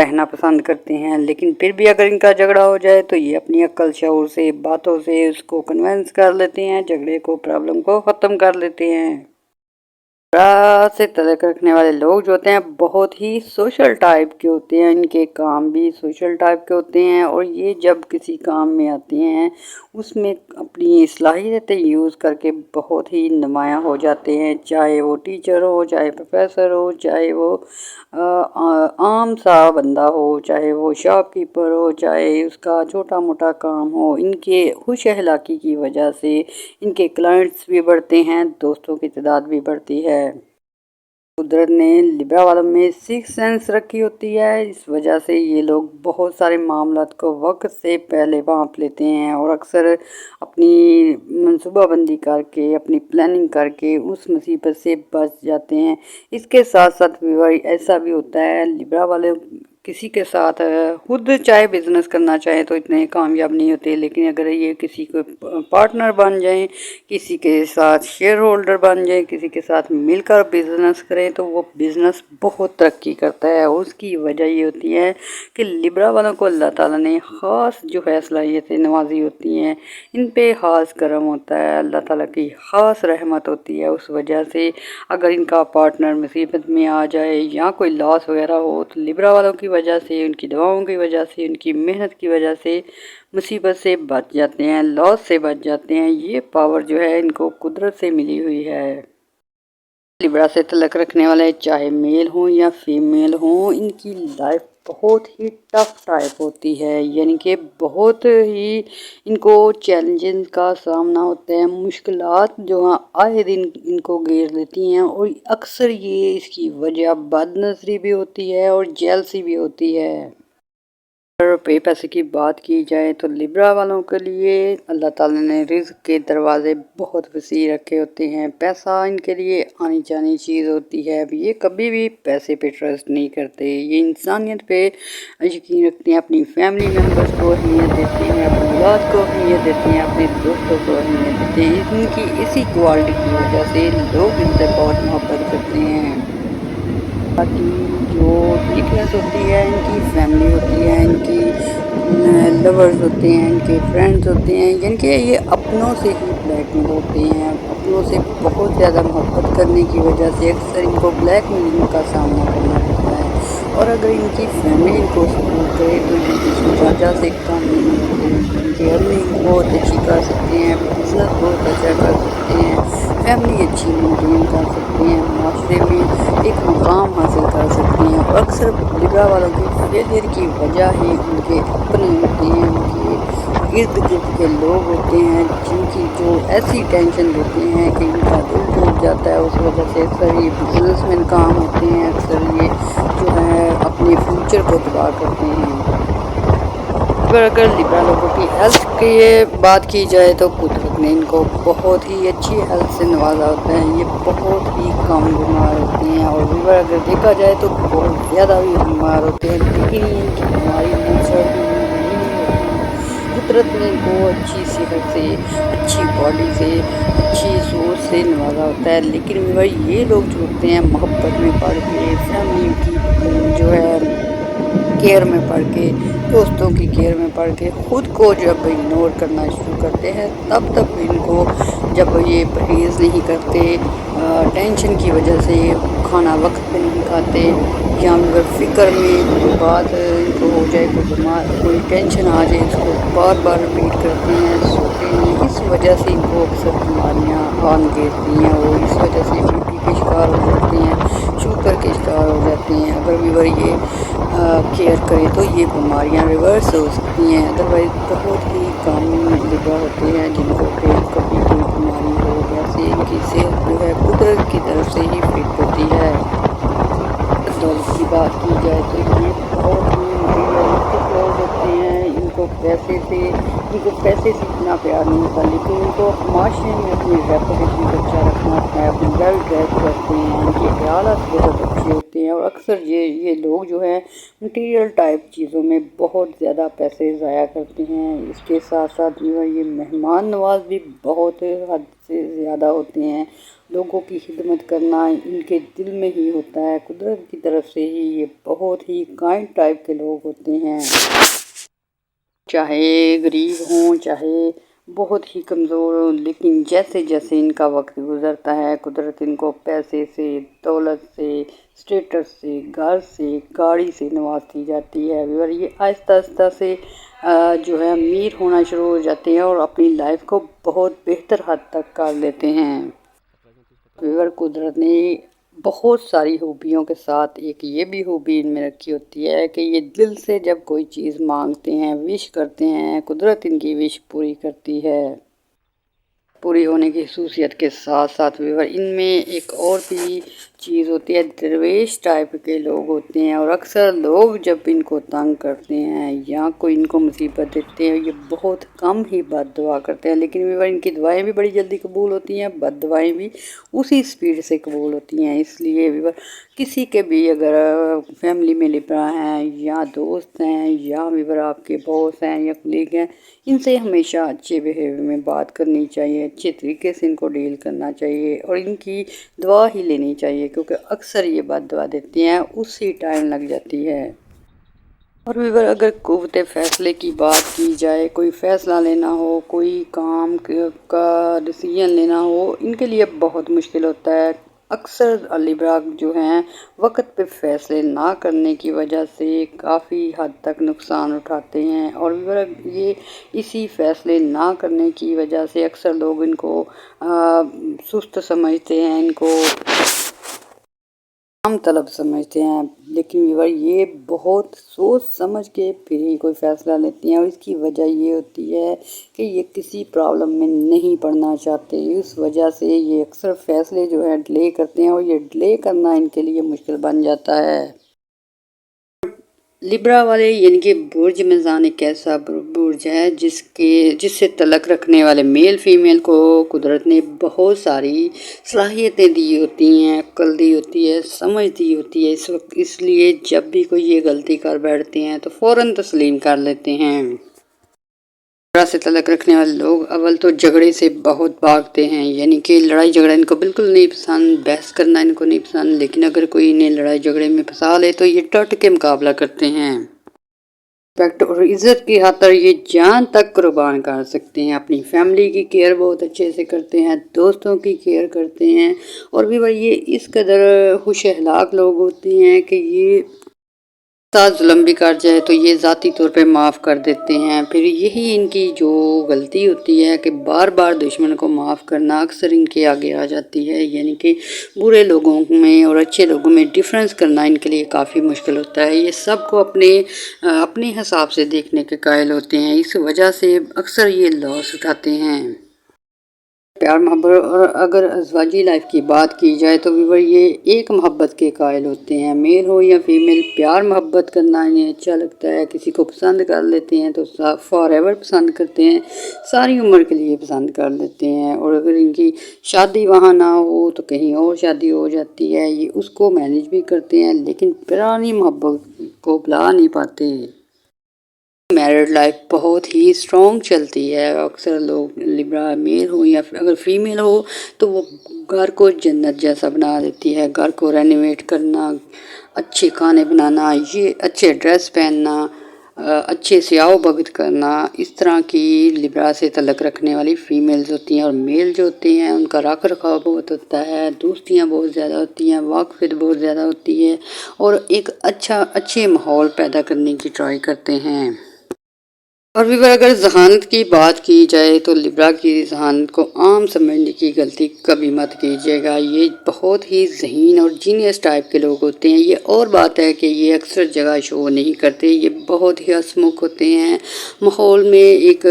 رہنا پسند کرتے ہیں، لیکن پھر بھی اگر ان کا جھگڑا ہو جائے تو یہ اپنی عقل شعور سے باتوں سے اس کو کنونس کر لیتے ہیں، جھگڑے کو پرابلم کو ختم کر لیتے ہیں۔ لیبرا سے تعلق رکھنے والے لوگ جو ہوتے ہیں بہت ہی سوشل ٹائپ کے ہوتے ہیں، ان کے کام بھی سوشل ٹائپ کے ہوتے ہیں، اور یہ جب کسی کام میں آتے ہیں اس میں اپنی صلاحیتیں یوز کر کے بہت ہی نمایاں ہو جاتے ہیں، چاہے وہ ٹیچر ہو، چاہے پروفیسر ہو، چاہے وہ عام سا بندہ ہو، چاہے وہ شاپ کیپر ہو، چاہے اس کا چھوٹا موٹا کام ہو۔ ان کے خوش اخلاقی کی وجہ سے ان کے کلائنٹس بھی بڑھتے ہیں، دوستوں کی تعداد بھی بڑھتی ہے۔ قدرت نے لیبرا والوں میں سکس سینس رکھی ہوتی ہے، اس وجہ سے یہ لوگ بہت سارے معاملات کو وقت سے پہلے بھانپ لیتے ہیں اور اکثر اپنی منصوبہ بندی کر کے، اپنی پلاننگ کر کے اس مصیبت سے بچ جاتے ہیں۔ اس کے ساتھ ساتھ ایسا بھی ہوتا ہے لیبرا والے کسی کے ساتھ خود چاہے بزنس کرنا چاہے تو اتنے کامیاب نہیں ہوتے، لیکن اگر یہ کسی کو پارٹنر بن جائیں، کسی کے ساتھ شیئر ہولڈر بن جائیں، کسی کے ساتھ مل کر بزنس کریں تو وہ بزنس بہت ترقی کرتا ہے۔ اور اس کی وجہ یہ ہوتی ہے کہ لیبرا والوں کو اللہ تعالیٰ نے خاص جو ہے صلاحیتیں نوازی ہوتی ہیں، ان پہ خاص کرم ہوتا ہے، اللہ تعالیٰ کی خاص رحمت ہوتی ہے۔ اس وجہ سے اگر ان کا پارٹنر مصیبت میں آ جائے یا کوئی لاس وغیرہ ہو تو لیبرا والوں کی وجہ سے، ان کی دعاؤں کی وجہ سے، ان کی محنت کی وجہ سے مصیبت سے بچ جاتے ہیں، لاس سے بچ جاتے ہیں۔ یہ پاور جو ہے ان کو قدرت سے ملی ہوئی ہے۔ لیبرا سے تعلق رکھنے والے چاہے میل ہوں یا فیمیل ہوں، ان کی لائف بہت ہی ٹف ٹائپ ہوتی ہے، یعنی کہ بہت ہی ان کو چیلنجز کا سامنا ہوتا ہے، مشکلات جو آئے دن ان کو گھیر لیتی ہیں، اور اکثر یہ اس کی وجہ بد نظری بھی ہوتی ہے اور جیلسی بھی ہوتی ہے۔ اگر پیسے کی بات کی جائے تو لیبرا والوں کے لیے اللہ تعالیٰ نے رزق کے دروازے بہت وسیع رکھے ہوتے ہیں، پیسہ ان کے لیے آنی جانی چیز ہوتی ہے۔ یہ کبھی بھی پیسے پہ ٹرسٹ نہیں کرتے، یہ انسانیت پہ یقین رکھتے ہیں، اپنی فیملی ممبرز کو اہمیت دیتے ہیں، اپنی اولاد کو اہمیت دیتے ہیں، اپنے دوستوں کو اہمیت دیتے ہیں۔ ان کی اسی کوالٹی کی وجہ سے لوگ ان سے بہت محبت کرتے ہیں۔ باقی جو ویکنیس ہوتی ہے ان کی فیملی ہوتی ہے، ان کی لورز ہوتے ہیں، ان کے فرینڈز ہوتے ہیں، یعنی کہ یہ اپنوں سے ہی بلیک میل ہوتے ہیں، اپنوں سے بہت زیادہ محبت کرنے کی وجہ سے اکثر ان کو بلیک میلنگ کا سامنا کرنا پڑتا ہے۔ اور اگر ان کی فیملی ان کو سپورٹ کرے تو یہ کسی وجہ سے کام نہیں ہوتے، ان کی ارننگ بہت اچھی کر سکتے ہیں، بزنس بہت اچھا کر سکتے ہیں، فیملی اچھی مینٹین کر سکتے ہیں، معاشرے میں ایک مقام حاصل کر سکتے ہیں۔ اور اکثر لیبرا والوں کی فیلئر کی وجہ ہی ان کے اپنے ہوتے ہیں، ان کے ارد گرد کے لوگ ہوتے ہیں جن کی جو ایسی ٹینشن دیتے ہیں کہ ان کا دل ٹوٹ جاتا ہے۔ اس وجہ سے اکثر یہ بزنس میں ناکام ہوتے ہیں، اکثر یہ جو ہے اپنے فیوچر کو تباہ کرتے ہیں۔ اگر لیبرا لوگوں کی ہیلتھ کی بات کی جائے تو قدرت نے ان کو بہت ہی اچھی ہیلتھ سے نوازا ہوتا ہے، یہ بہت ہی کم بیمار ہوتے ہیں، اور لیبرا اگر دیکھا جائے تو بہت زیادہ بھی بیمار ہوتے ہیں، لیکن ان کی بیماری نیچر نہیں ہوتی۔ قدرت نے ان کو اچھی صحت سے، اچھی باڈی سے، اچھی سوچ سے نوازا ہوتا ہے، لیکن یہ لوگ جو ہوتے ہیں محبت میں پڑھ کے، فیملی کی جو ہے کیئر میں پڑھ کے، دوستوں کی کیئر میں پڑھ کے خود کو جب اگنور کرنا شروع کرتے ہیں تب ان کو، جب یہ پرہیز نہیں کرتے، ٹینشن کی وجہ سے کھانا وقت پہ نہیں کھاتے، یا اگر فکر میں کوئی بات ان کو ہو جائے، کوئی ٹینشن آ جائے، اس کو بار بار ریپیٹ کرتے ہیں، سوتے نہیں، اس وجہ سے ان کو اکثر بیماریاں آن گھیرتی ہیں، اور اس وجہ سے بی پی کے شکار ہو جاتے ہیں، شوگر کے شکار ہو جاتے ہیں۔ اگر لیبر یہ کیئر کرے تو یہ بیماریاں ریورس ہو سکتی ہیں، ادروائز بہت ہی کم لیبر ہوتے ہیں جن کو کہ کبھی کوئی بیماری ہو، ویسے ان کی صحت جو ہے قدرت کی طرف سے ہی فٹ ہوتی ہے۔ دولت کی بات کی جائے تو یہ بہت ہی مٹیریلسٹک لوگ ہوتے ہیں، ان کو پیسے سے اتنا پیار نہیں ہوتا، لیکن ان کو معاشرے میں اپنی ریپوٹیشن کو اچھا رکھنا ہوتا ہے، اپنی ویل ڈریس کرتے ہیں، ان کے خیالات بہت اچھے ہوتے ہیں، اور اکثر یہ لوگ جو ہیں مٹیریل ٹائپ چیزوں میں بہت زیادہ پیسے ضائع کرتے ہیں۔ اس کے ساتھ ساتھ جو ہے یہ مہمان نواز بھی بہت حد سے زیادہ ہوتے ہیں۔ لوگوں کی خدمت کرنا ان کے دل میں ہی ہوتا ہے، قدرت کی طرف سے ہی یہ بہت ہی کائنڈ ٹائپ کے لوگ ہوتے ہیں، چاہے غریب ہوں چاہے بہت ہی کمزور ہوں، لیکن جیسے جیسے ان کا وقت گزرتا ہے قدرت ان کو پیسے سے، دولت سے، اسٹیٹس سے، گھر سے، گاڑی سے نوازتی جاتی ہے، اور یہ آہستہ آہستہ سے جو ہے امیر ہونا شروع ہو جاتے ہیں اور اپنی لائف کو بہت بہتر حد تک کر لیتے ہیں۔ قدرت نے بہت ساری خوبیوں کے ساتھ ایک یہ بھی خوبی ان میں رکھی ہوتی ہے کہ یہ دل سے جب کوئی چیز مانگتے ہیں، وش کرتے ہیں، قدرت ان کی وش پوری کرتی ہے۔ پوری ہونے کی خصوصیت کے ساتھ ساتھ ان میں ایک اور بھی چیز ہوتی ہے، درویش ٹائپ کے لوگ ہوتے ہیں، اور اکثر لوگ جب ان کو تنگ کرتے ہیں یا کوئی ان کو مصیبت دیتے ہیں یہ بہت کم ہی بد دعا کرتے ہیں، لیکن ان کی دعائیں بھی بڑی جلدی قبول ہوتی ہیں، بد دعائیں بھی اسی سپیڈ سے قبول ہوتی ہیں۔ اس لیے کسی کے بھی اگر فیملی میں لبرا ہیں یا دوست ہیں یا آپ کے باس ہیں یا کلیگ ہیں، ان سے ہمیشہ اچھے بیہیویئر میں بات کرنی چاہیے، اچھے طریقے سے ان کو ڈیل کرنا چاہیے اور ان کی دعا ہی لینی چاہیے، کیونکہ اکثر یہ بد دعا دیتے ہیں اسی ٹائم لگ جاتی ہے۔ اور اگر قوت فیصلے کی بات کی جائے، کوئی فیصلہ لینا ہو، کوئی کام کا ڈیسیژن لینا ہو، ان کے لیے بہت مشکل ہوتا ہے۔ اکثر لبرا جو ہیں وقت پہ فیصلے نہ کرنے کی وجہ سے کافی حد تک نقصان اٹھاتے ہیں، اور یہ اسی فیصلے نہ کرنے کی وجہ سے اکثر لوگ ان کو سست سمجھتے ہیں، ان کو کام طلب سمجھتے ہیں، لیکن یہ بہت سوچ سمجھ کے پھر ہی کوئی فیصلہ لیتے ہیں، اور اس کی وجہ یہ ہوتی ہے کہ یہ کسی پرابلم میں نہیں پڑنا چاہتے، اس وجہ سے یہ اکثر فیصلے جو ہے ڈیلے کرتے ہیں، اور یہ ڈیلے کرنا ان کے لیے مشکل بن جاتا ہے۔ لبرا والے یعنی کہ برج میزان ایک ایسا برج ہے جس سے تعلق رکھنے والے میل فیمیل کو قدرت نے بہت ساری صلاحیتیں دی ہوتی ہیں، عقل دی ہوتی ہے، سمجھ دی ہوتی ہے، اس لیے جب بھی کوئی یہ غلطی کر بیٹھتے ہیں تو فوراً تسلیم کر لیتے ہیں۔ لبرا سے تعلق رکھنے والے لوگ اول تو جھگڑے سے بہت بھاگتے ہیں، یعنی کہ لڑائی جھگڑا ان کو بالکل نہیں پسند، بحث کرنا ان کو نہیں پسند، لیکن اگر کوئی انہیں لڑائی جھگڑے میں پھنسا لے تو یہ ڈٹ کے مقابلہ کرتے ہیں۔ رسپیکٹ اور عزت کی خاطر یہ جان تک قربان کر سکتے ہیں، اپنی فیملی کی کیئر بہت اچھے سے کرتے ہیں، دوستوں کی کیئر کرتے ہیں، اور بھی یہ اس قدر خوش اخلاق لوگ ہوتے ہیں کہ یہ ساتھ ظلم بھی کر جائے تو یہ ذاتی طور پہ معاف کر دیتے ہیں۔ پھر یہی ان کی جو غلطی ہوتی ہے کہ بار بار دشمن کو معاف کرنا اکثر ان کے آگے آ جاتی ہے، یعنی کہ برے لوگوں میں اور اچھے لوگوں میں ڈیفرنس کرنا ان کے لیے کافی مشکل ہوتا ہے۔ یہ سب کو اپنے حساب سے دیکھنے کے قائل ہوتے ہیں، اس وجہ سے اکثر یہ لاس اٹھاتے ہیں۔ پیار محبت اور اگر ازواجی لائف کی بات کی جائے تو یہ ایک محبت کے قائل ہوتے ہیں، میل ہو یا فیمیل، پیار محبت کرنا انہیں اچھا لگتا ہے، کسی کو پسند کر لیتے ہیں تو فار ایور پسند کرتے ہیں، ساری عمر کے لیے پسند کر لیتے ہیں، اور اگر ان کی شادی وہاں نہ ہو تو کہیں اور شادی ہو جاتی ہے، یہ اس کو مینیج بھی کرتے ہیں، لیکن پرانی محبت کو بھلا نہیں پاتے۔ میرڈ لائف بہت ہی اسٹرانگ چلتی ہے، اکثر لوگ لبرا میل ہو یا اگر فیمیل ہو تو وہ گھر کو جنت جیسا بنا دیتی ہے، گھر کو رینوویٹ کرنا، اچھے کھانے بنانا، یہ اچھے ڈریس پہننا، اچھے سے آؤ بھگت کرنا، اس طرح کی لبرا سے تعلق رکھنے والی فیمیلز ہوتی ہیں، اور میل جو ہوتے ہیں ان کا رکھ رکھاؤ بہت ہوتا ہے، دوستیاں بہت زیادہ ہوتی ہیں، واقفیت بہت زیادہ ہوتی ہے، اور ایک اچھے ماحول پیدا کرنے کی ٹرائی کرتے ہیں۔ اور اگر ذہانت کی بات کی جائے تو لبرا کی ذہانت کو عام سمجھنے کی غلطی کبھی مت کیجیے گا، یہ بہت ہی ذہین اور جینیس ٹائپ کے لوگ ہوتے ہیں۔ یہ اور بات ہے کہ یہ اکثر جگہ شو نہیں کرتے، یہ بہت ہی ہنسمکھ ہوتے ہیں، ماحول میں ایک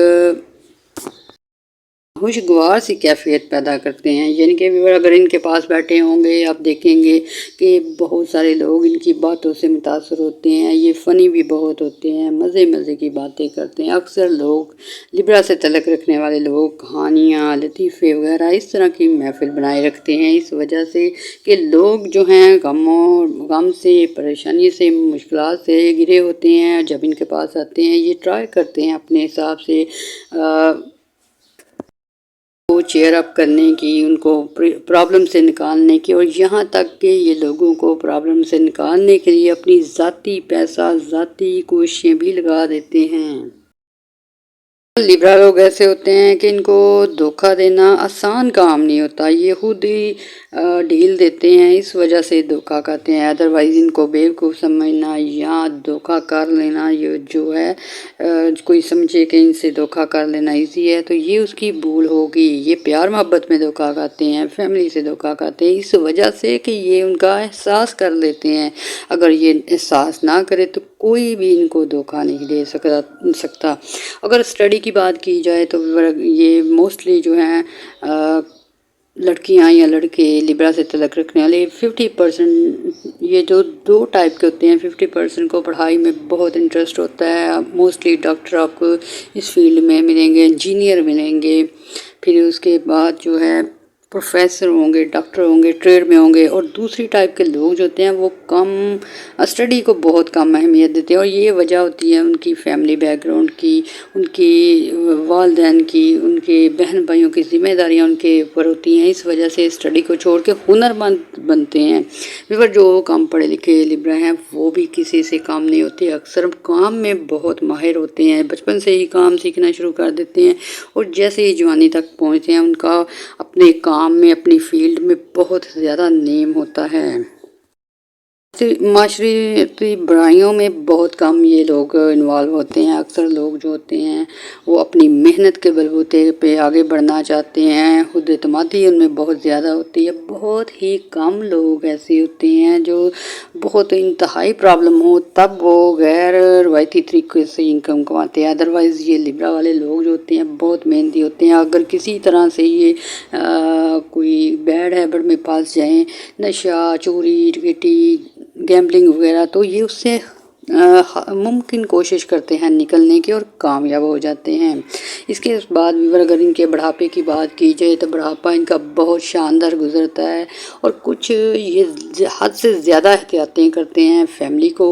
خوشگوار سی کیفیت پیدا کرتے ہیں، یعنی کہ اگر ان کے پاس بیٹھے ہوں گے آپ دیکھیں گے کہ بہت سارے لوگ ان کی باتوں سے متاثر ہوتے ہیں، یہ فنی بھی بہت ہوتے ہیں، مزے کی باتیں کرتے ہیں۔ اکثر لوگ لبرا سے تعلق رکھنے والے لوگ کہانیاں، لطیفے وغیرہ اس طرح کی محفل بنائے رکھتے ہیں، اس وجہ سے کہ لوگ جو ہیں غم سے، پریشانی سے، مشکلات سے گھرے ہوتے ہیں، جب ان کے پاس آتے ہیں یہ ٹرائی کرتے ہیں اپنے حساب سے کو چیئر اپ کرنے کی، ان کو پرابلم سے نکالنے کی، اور یہاں تک کہ یہ لوگوں کو پرابلم سے نکالنے کے لیے اپنی ذاتی پیسہ، ذاتی کوششیں بھی لگا دیتے ہیں۔ لیبرا لوگ ایسے ہوتے ہیں کہ ان کو دھوکہ دینا آسان کام نہیں ہوتا، یہ خود ہی ڈھیل دیتے ہیں، اس وجہ سے دھوکہ کھاتے ہیں۔ ادروائز ان کو بیوقوف سمجھنا یا دھوکہ کر لینا، یہ جو ہے کوئی سمجھے کہ ان سے دھوکہ کر لینا ایزی ہے تو یہ اس کی بھول ہوگی۔ یہ پیار محبت میں دھوکہ کھاتے ہیں، فیملی سے دھوکہ کھاتے ہیں، اس وجہ سے کہ یہ ان کا احساس کر لیتے ہیں۔ اگر یہ احساس نہ کرے تو کوئی بھی ان کو دھوکہ نہیں دے سکتا۔ اگر اسٹڈی کی بات کی جائے تو یہ موسٹلی جو ہیں لڑکیاں یا لڑکے لبرا سے تعلق رکھنے والے 50%، یہ جو دو ٹائپ کے ہوتے ہیں، 50% کو پڑھائی میں بہت انٹرسٹ ہوتا ہے، موسٹلی ڈاکٹر آپ کو اس فیلڈ میں ملیں گے، انجینئر ملیں گے، پھر اس کے بعد جو ہے پروفیسر ہوں گے، ڈاکٹر ہوں گے، ٹریڈ میں ہوں گے، اور دوسری ٹائپ کے لوگ جو ہوتے ہیں وہ کم اسٹڈی کو بہت کم اہمیت دیتے ہیں، اور یہ وجہ ہوتی ہے ان کی فیملی بیک گراؤنڈ کی، ان کی والدین کی، ان کے بہن بھائیوں کی ذمہ داریاں ان کے اوپر ہوتی ہیں، اس وجہ سے اسٹڈی کو چھوڑ کے ہنرمند بنتے ہیں۔ جو کم پڑھے لکھے لبرا ہیں وہ بھی کسی سے کام نہیں ہوتے، اکثر کام میں بہت ماہر ہوتے ہیں، بچپن سے ہی کام سیکھنا شروع کر دیتے ہیں، اور جیسے ہی جوانی تک پہنچتے ہیں ان کا اپنے کام میں، اپنی فیلڈ میں بہت زیادہ نیم ہوتا ہے۔ معاشرتی برائیوں میں بہت کم یہ لوگ انوالو ہوتے ہیں، اکثر لوگ جو ہوتے ہیں وہ اپنی محنت کے بلبوتے پہ آگے بڑھنا چاہتے ہیں، خود اعتمادی ان میں بہت زیادہ ہوتی ہے۔ بہت ہی کم لوگ ایسے ہوتے ہیں جو بہت انتہائی پرابلم ہو تب وہ غیر روایتی طریقے سے انکم کماتے ہیں، ادروائز یہ لبرا والے لوگ جو ہوتے ہیں بہت محنتی ہوتے ہیں۔ اگر کسی طرح سے یہ کوئی بیڈ ہیبٹ میں پھنس جائیں، نشہ، چوری ڈکیتی، گیمبلنگ وغیرہ، تو یہ اس سے ممکن کوشش کرتے ہیں نکلنے کی اور کامیاب ہو جاتے ہیں۔ اس کے بعد اگر ان کے بڑھاپے کی بات کی جائے تو بڑھاپا ان کا بہت شاندار گزرتا ہے، اور کچھ یہ حد سے زیادہ احتیاطیں کرتے ہیں، فیملی کو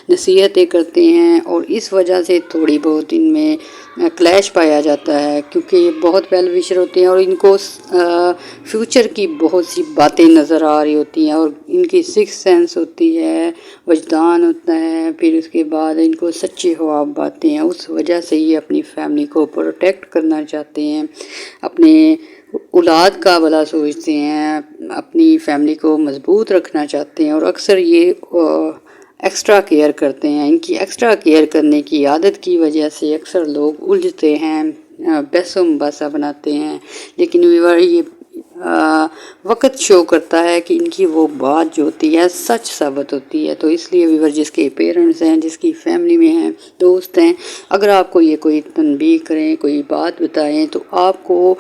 نصیحتیں کرتے ہیں، اور اس وجہ سے تھوڑی بہت ان میں کلیش پایا جاتا ہے، کیونکہ یہ بہت ویل وشر ہوتے ہیں اور ان کو فیوچر کی بہت سی باتیں نظر آ رہی ہوتی ہیں، اور ان کی سکس سینس ہوتی ہے، وجدان ہوتا ہے، پھر اس کے بعد ان کو سچے خواب آتے ہیں، اس وجہ سے یہ اپنی فیملی کو پروٹیکٹ کرنا چاہتے ہیں، اپنے اولاد کا بھلا سوچتے ہیں، اپنی فیملی کو مضبوط رکھنا چاہتے ہیں، اور اکثر یہ ایکسٹرا کیئر کرتے ہیں۔ ان کی ایکسٹرا کیئر کرنے کی عادت کی وجہ سے اکثر لوگ الجھتے ہیں، بحث و مباحثہ بناتے ہیں، لیکن یہ وقت شو کرتا ہے کہ ان کی وہ بات جو ہوتی ہے سچ ثابت ہوتی ہے۔ تو اس لیے جس کے پیرنٹس ہیں، جس کی فیملی میں ہیں، دوست ہیں، اگر آپ کو یہ کوئی تنبیہ کریں، کوئی بات بتائیں تو آپ کو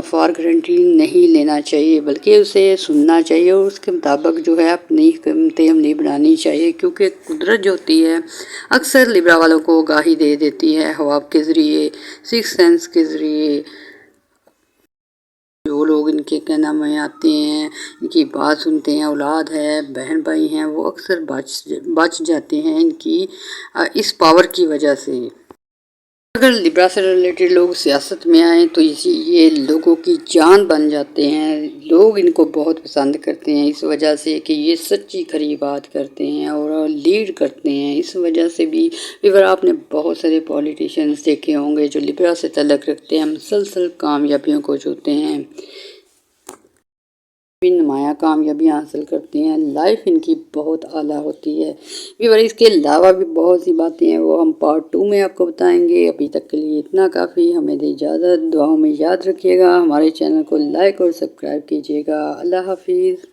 فار گارنٹی نہیں لینا چاہیے، بلکہ اسے سننا چاہیے، اور اس کے مطابق جو ہے اپنی حکمت عملی بنانی چاہیے، کیونکہ قدرت جو ہوتی ہے اکثر لبرا والوں کو گاہی دے دیتی ہے خواب کے ذریعے، سکس سینس کے ذریعے۔ جو لوگ ان کے کہنا میں آتے ہیں، ان کی بات سنتے ہیں، اولاد ہے، بہن بھائی ہیں، وہ اکثر بچ جاتے ہیں ان کی اس پاور کی وجہ سے۔ اگر لبرا سے ریلیٹڈ لوگ سیاست میں آئیں تو یہ لوگوں کی جان بن جاتے ہیں، لوگ ان کو بہت پسند کرتے ہیں، اس وجہ سے کہ یہ سچی کھری بات کرتے ہیں اور لیڈ کرتے ہیں۔ اس وجہ سے بھی اگر آپ نے بہت سارے پولیٹیشنز دیکھے ہوں گے جو لبرا سے تعلق رکھتے ہیں، مسلسل کامیابیوں کو چھوتے ہیں، بھی نمایاں کامیابیاں حاصل کرتے ہیں، لائف ان کی بہت اعلیٰ ہوتی ہے۔ اس کے علاوہ بھی بہت سی باتیں ہیں، وہ ہم پارٹ 2 میں آپ کو بتائیں گے۔ ابھی تک کے لیے اتنا کافی، ہمیں دے اجازت، دعاؤں میں یاد رکھیے گا، ہمارے چینل کو لائک اور سبسکرائب کیجیے گا۔ اللہ حافظ۔